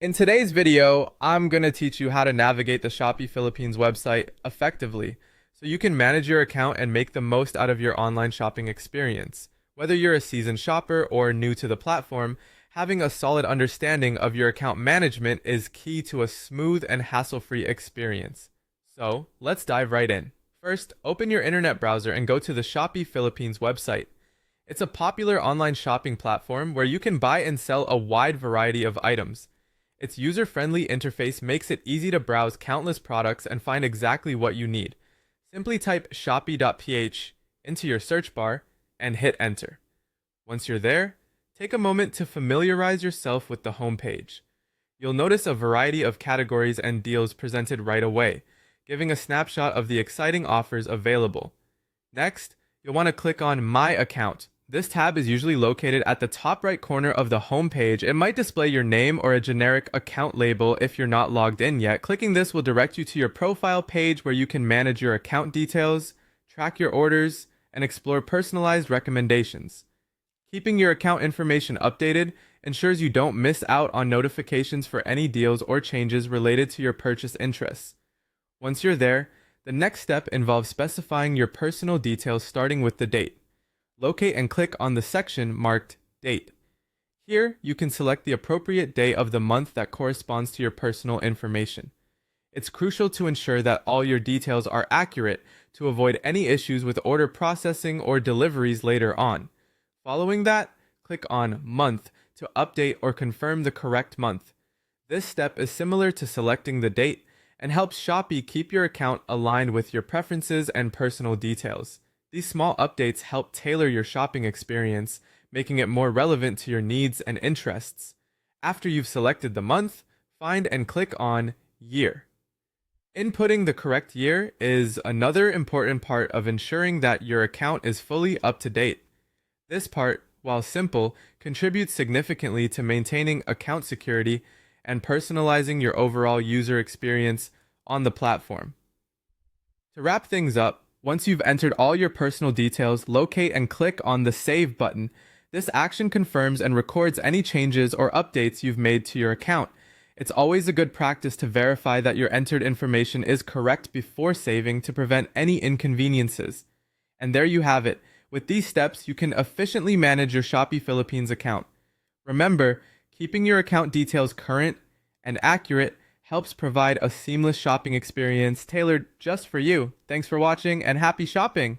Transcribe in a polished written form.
In today's video, I'm going to teach you how to navigate the Shopee Philippines website effectively so you can manage your account and make the most out of your online shopping experience. Whether you're a seasoned shopper or new to the platform, having a solid understanding of your account management is key to a smooth and hassle-free experience. So, let's dive right in. First, open your internet browser and go to the Shopee Philippines website. It's a popular online shopping platform where you can buy and sell a wide variety of items. Its user-friendly interface makes it easy to browse countless products and find exactly what you need. Simply type shopee.ph into your search bar and hit enter. Once you're there, take a moment to familiarize yourself with the homepage. You'll notice a variety of categories and deals presented right away, giving a snapshot of the exciting offers available. Next, you'll want to click on My Account. This tab is usually located at the top right corner of the home page. It might display your name or a generic account label if you're not logged in yet. Clicking this will direct you to your profile page where you can manage your account details, track your orders, and explore personalized recommendations. Keeping your account information updated ensures you don't miss out on notifications for any deals or changes related to your purchase interests. Once you're there, the next step involves specifying your personal details starting with the date. Locate and click on the section marked Date. Here, you can select the appropriate day of the month that corresponds to your personal information. It's crucial to ensure that all your details are accurate to avoid any issues with order processing or deliveries later on. Following that, click on Month to update or confirm the correct month. This step is similar to selecting the date and helps Shopee keep your account aligned with your preferences and personal details. These small updates help tailor your shopping experience, making it more relevant to your needs and interests. After you've selected the month, find and click on Year. Inputting the correct year is another important part of ensuring that your account is fully up to date. This part, while simple, contributes significantly to maintaining account security and personalizing your overall user experience on the platform. To wrap things up, once you've entered all your personal details, locate and click on the Save button. This action confirms and records any changes or updates you've made to your account. It's always a good practice to verify that your entered information is correct before saving to prevent any inconveniences. And there you have it. With these steps, you can efficiently manage your Shopee Philippines account. Remember, keeping your account details current and accurate helps provide a seamless shopping experience tailored just for you. Thanks for watching and happy shopping!